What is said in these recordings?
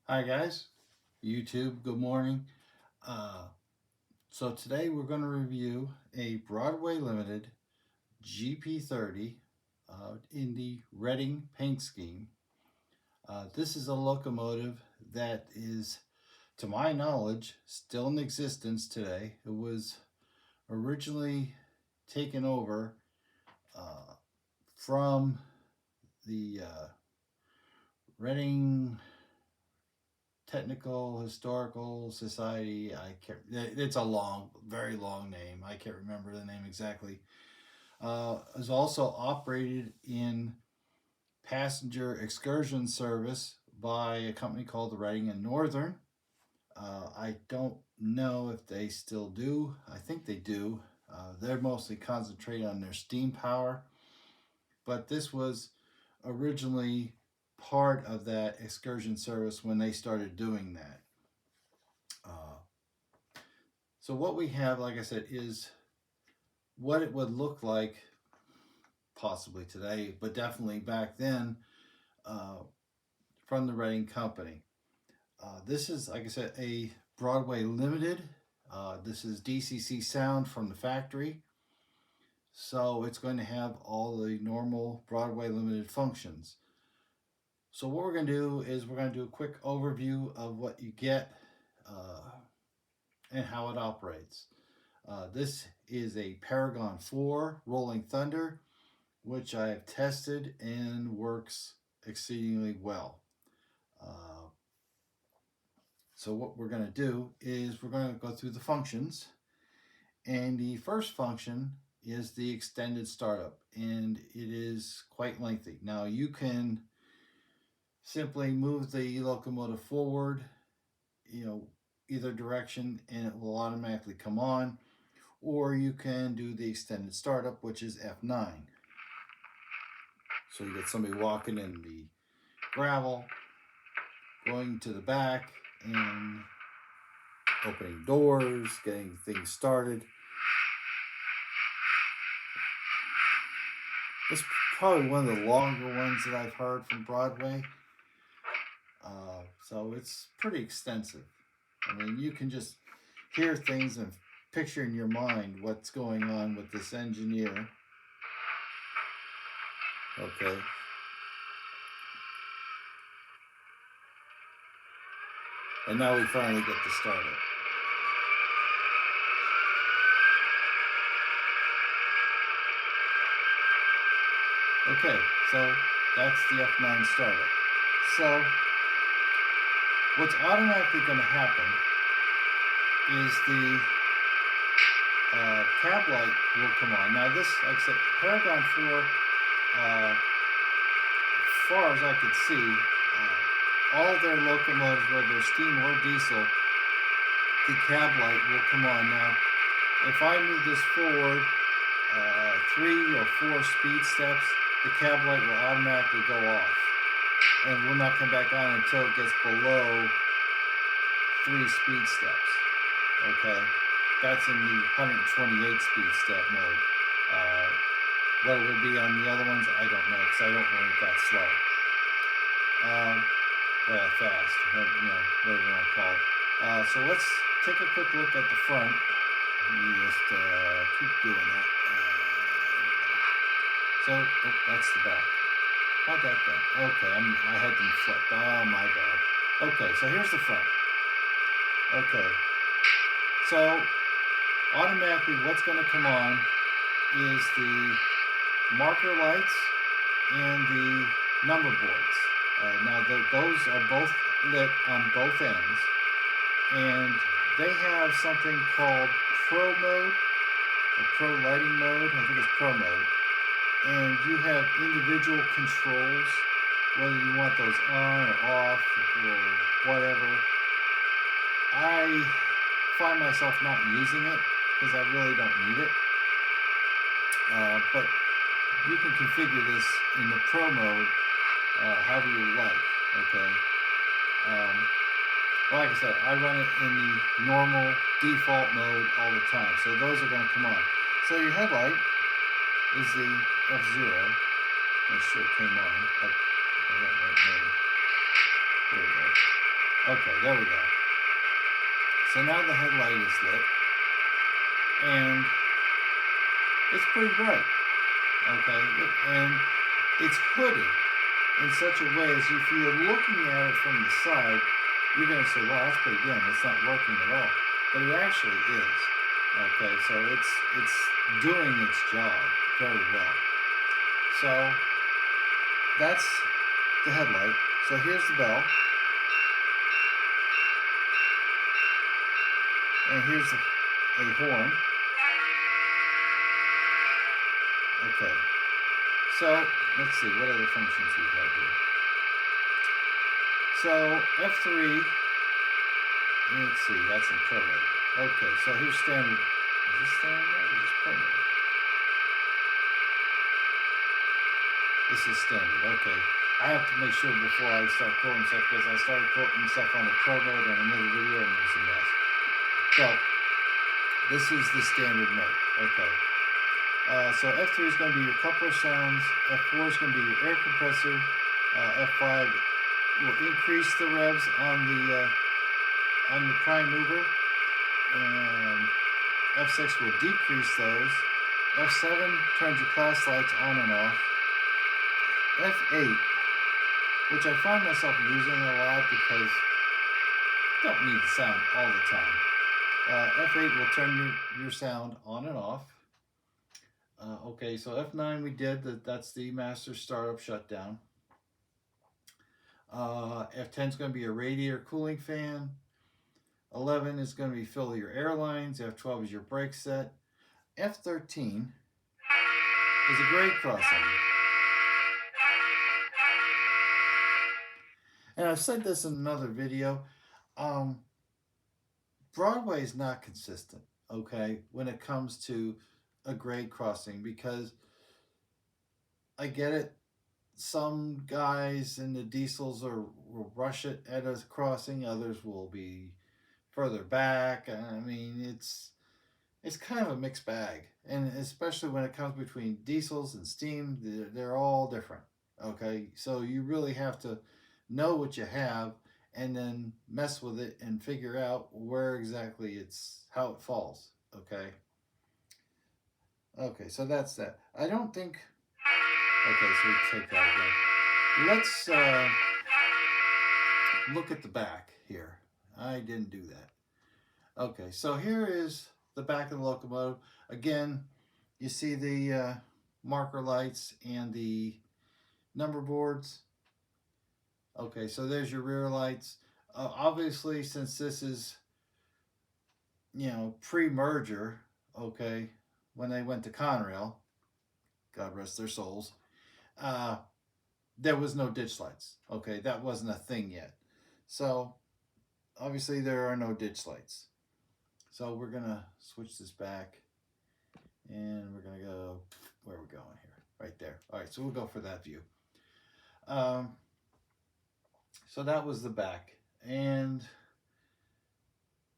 Hi guys, YouTube, good morning. Uh, so today we're going to review a Broadway Limited GP30 in the Reading paint scheme. This is a locomotive that is, to my knowledge, still in existence today. It was originally taken over uh, from the Reading Technical Historical Society. I can't. It's a long, very long name. I can't remember the name exactly. Is also operated in passenger excursion service by a company called the Reading and Northern. I don't know if they still do. I think they do. They're mostly concentrated on their steam power, but this was originally part of that excursion service when they started doing that. Uh, So what we have, like I said, is what it would look like possibly today, but definitely back then uh, from the Reading Company. This is, like I said, a Broadway Limited. This is DCC sound from the factory. So it's going to have all the normal Broadway Limited functions. So what we're going to do is we're going to do a quick overview of what you get uh, and how it operates. This is a Paragon 4 Rolling Thunder, which I have tested and works exceedingly well. Uh, so what we're going to do is we're going to go through the functions. And the first function is the extended startup, and it is quite lengthy. Now you can simply move the locomotive forward, either direction, and it will automatically come on, or you can do the extended startup, which is F9. So you get somebody walking in the gravel, going to the back, and opening doors, getting things started. It's probably one of the longer ones that I've heard from Broadway. So it's pretty extensive. I mean, you can just hear things and picture in your mind what's going on with this engineer. Okay. And now we finally get to start it. Okay, so that's the F9 startup. So what's automatically going to happen is the cab light will come on. Now this, like I said, Paragon 4, as far as I could see, all their locomotives, whether they're steam or diesel, the cab light will come on. Now, if I move this forward 3 or 4 speed steps, the cab light will automatically go off and will not come back on until it gets below 3 speed steps. Okay, that's in the 128 speed step mode. What it would be on the other ones, I don't know, because I don't run it that slow. Or that fast, whatever you want to call it. So let's take a quick look at the front. Let me just keep doing that. So, that's the back. How'd that go? Okay, I had them flipped. Oh, my bad. Okay, so here's the front. Okay, so automatically what's going to come on is the marker lights and the number boards. Now those are both lit on both ends, and they have something called Pro mode or Pro lighting mode. I think it's Pro mode, and you have individual controls whether you want those on or off or whatever. I find myself not using it because I really don't need it. But you can configure this in the Pro mode however you like. Okay. Like I said, I run it in the normal default mode all the time. So those are going to come on. So your headlight is the F0. Make sure it came on. I got right there. There we go. Okay, there we go. So now the headlight is lit, and it's pretty bright. Okay, and it's hooded in such a way as if you're looking at it from the side, you're going to say, "Well, that's pretty dim. It's not working at all," but it actually is. Okay, so it's doing its job very well. So that's the headlight. So here's the bell, and here's a horn. Okay, so let's see what other functions we have here. So F3, let's see, that's in pro mode. Okay, so here's standard. Is this standard mode or is this pro mode? This is standard. Okay, I have to make sure before I start quoting stuff because I started quoting stuff on the pro mode on another video and it was a mess. So this is the standard mode. Okay. So F3 is going to be your coupler sounds. F4 is going to be your air compressor. F5 will increase the revs on your prime mover. F6 will decrease those. F7 turns your class lights on and off. F8, which I find myself using a lot because you don't need the sound all the time. F8 will turn your sound on and off. Okay, so F9 we did, that's the master startup shutdown. F10 is going to be a radiator cooling fan. 11 is going to be fill your air lines. F12 is your brake set. F13 is a grade crossing. And I've said this in another video. Broadway is not consistent, okay, when it comes to a grade crossing because I get it. Some guys in the diesels will rush it at a crossing. Others will be further back. I mean, it's kind of a mixed bag, and especially when it comes between diesels and steam, they're all different. Okay, so you really have to know what you have and then mess with it and figure out where exactly how it falls. Okay, so that's that. I don't think. Okay, so we take that again. Let's look at the back here. I didn't do that. Okay, so here is the back of the locomotive. Again, you see the marker lights and the number boards. Okay, so there's your rear lights. Obviously, since this is, pre-merger, okay, when they went to Conrail, God rest their souls, there was no ditch lights. Okay, that wasn't a thing yet. So, obviously, there are no ditch lights. So, we're going to switch this back. And we're going to go, where are we going here? Right there. All right, so we'll go for that view. So that was the back. And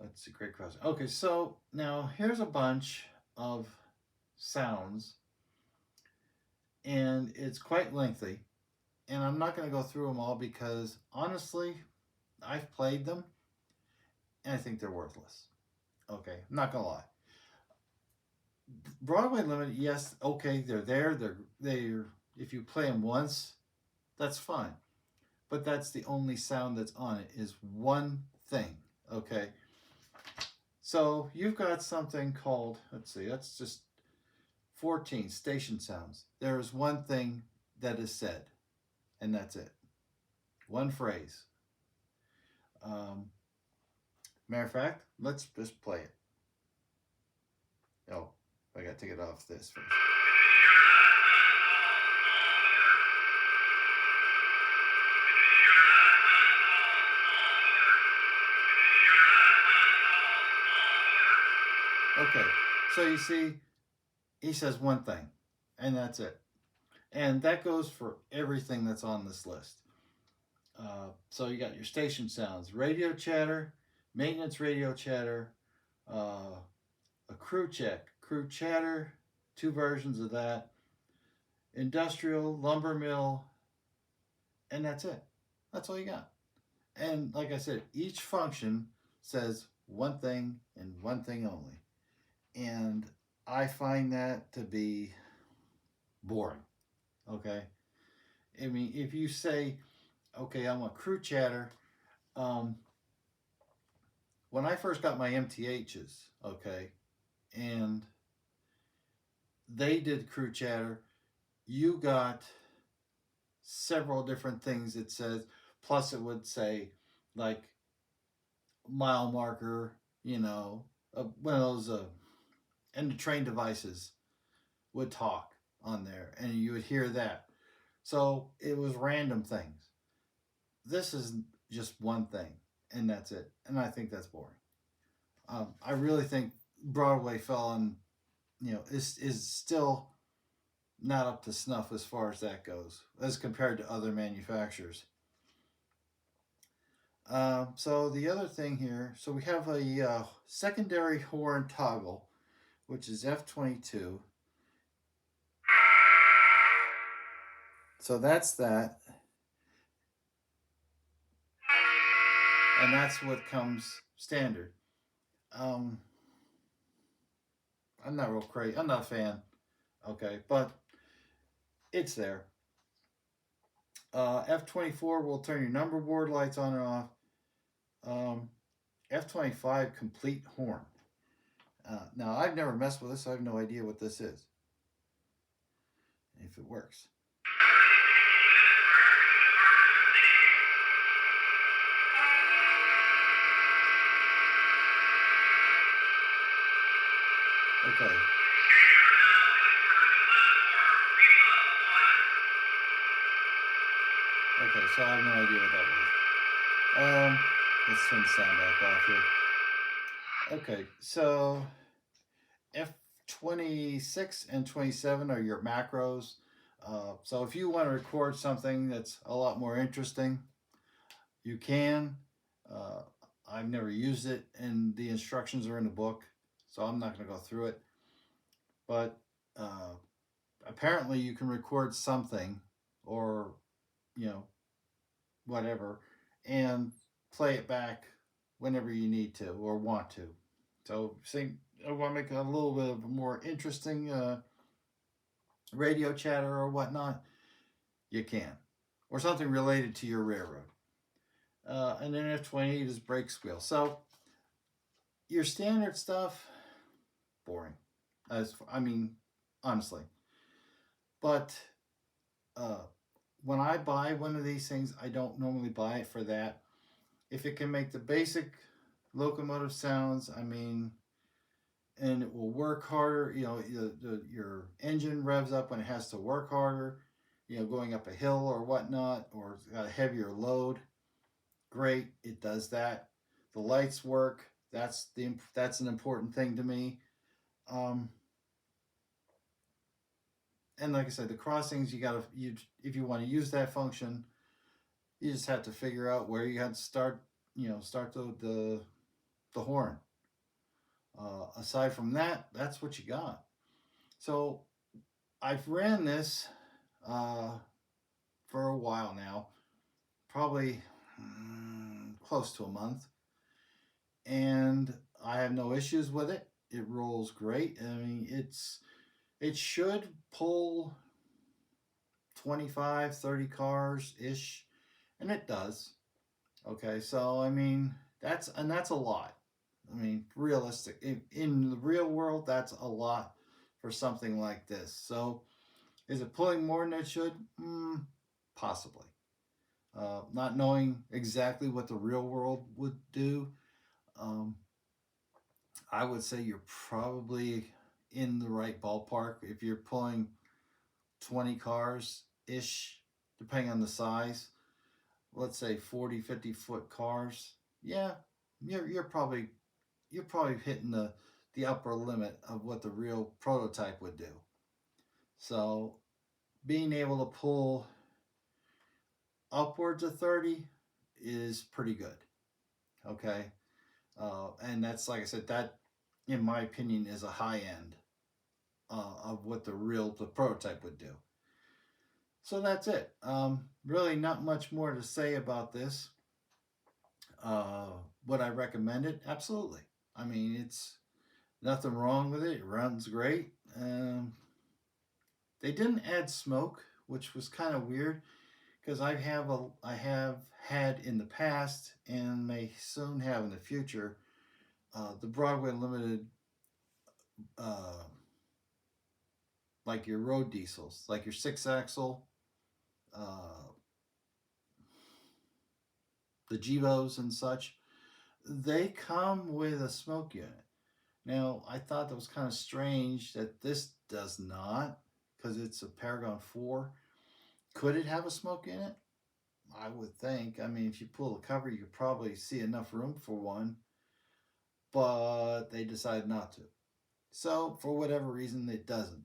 let's see, great crossing. Okay, so now here's a bunch of sounds. And it's quite lengthy. And I'm not going to go through them all because, honestly, I've played them. And I think they're worthless. Okay, I'm not going to lie. Broadway Limited, yes, okay, they're there. They're if you play them once, that's fine. But that's the only sound that's on it is one thing. Okay. So you've got something called, let's see, that's just 14 station sounds. There is one thing that is said, and that's it. One phrase. Matter of fact, let's just play it. Oh, I got to take it off this first. Okay, so you see, he says one thing, and that's it. And that goes for everything that's on this list. So you got your station sounds, radio chatter, maintenance radio chatter, a crew check, crew chatter, 2 versions of that, industrial, lumber mill, and that's it. That's all you got. And like I said, each function says one thing and one thing only. And I find that to be boring. Okay. I mean, if you say, okay, I'm a crew chatter, um, when I first got my MTHs, okay, and they did crew chatter, you got several different things it says. Plus, it would say, like, mile marker, one of those, and the train devices would talk on there, and you would hear that. So it was random things. This is just one thing, and that's it. And I think that's boring. I really think Broadway fell on, is still not up to snuff as far as that goes, as compared to other manufacturers. So the other thing here, so we have a secondary horn toggle, which is F22. So that's that, and that's what comes standard. Um, I'm not real crazy. I'm not a fan. Okay, but it's there. F24 will turn your number board lights on and off. F25 complete horn. Now I've never messed with this, so I have no idea what this is. If it works. Okay. Okay, so I have no idea what that was. Let's turn the sound back off here. Okay, so F26 and 27 are your macros. So if you want to record something that's a lot more interesting, you can. Uh, I've never used it, and the instructions are in the book, so I'm not going to go through it. But apparently, you can record something, or you know, whatever, and play it back whenever you need to or want to. So, say I want to make a little bit of a more interesting radio chatter or whatnot, you can, or something related to your railroad. And then F28 is brake squeal. So your standard stuff, boring. I mean, honestly. But uh, when I buy one of these things, I don't normally buy it for that. If it can make the basic locomotive sounds, I mean, and it will work harder. Your engine revs up when it has to work harder. Going up a hill or whatnot, or it's got a heavier load. Great, it does that. The lights work. That's an important thing to me. Um, and like I said, the crossings if you want to use that function, you just have to figure out where you have to start. Start the horn. Aside from that, that's what you got. So I've ran this uh, for a while now, probably close to a month, and I have no issues with it. It rolls great. I mean, it should pull 25, 30 cars ish, and it does. Okay, so I mean, that's a lot. I mean, realistic in the real world, that's a lot for something like this. So, is it pulling more than it should? Possibly. Not knowing exactly what the real world would do, um, I would say you're probably in the right ballpark if you're pulling 20 cars ish, depending on the size. Let's say 40, 50 foot cars. Yeah, you're probably hitting the upper limit of what the real prototype would do. So being able to pull upwards of 30 is pretty good. Okay. And that's, like I said, that in my opinion is a high end of what the prototype would do. So that's it. Really, not much more to say about this. Would I recommend it? Absolutely. I mean, it's nothing wrong with it. It runs great. They didn't add smoke, which was kind of weird because I have had in the past and may soon have in the future the Broadway Limited, uh, like your road diesels, like your six axle, uh, the Gevos and such. They come with a smoke unit. Now, I thought that was kind of strange that this does not, because it's a Paragon 4. Could it have a smoke in it? I would think. I mean, if you pull the cover, you could probably see enough room for one, but they decided not to. So, for whatever reason, it doesn't.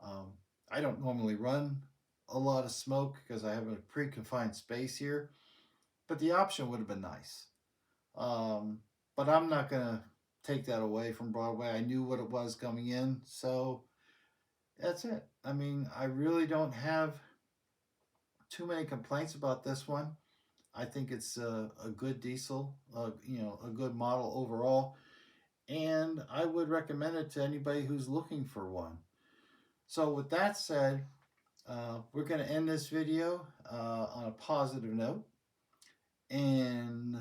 Um, I don't normally run a lot of smoke because I have a pretty confined space here, but the option would have been nice. Um, but I'm not going to take that away from Broadway. I knew what it was coming in, so that's it. I mean, I really don't have too many complaints about this one. I think it's a good diesel, a good model overall, and I would recommend it to anybody who's looking for one. So, with that said, we're going to end this video on a positive note, and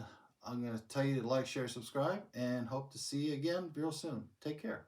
I'm going to tell you to like, share, subscribe, and hope to see you again real soon. Take care.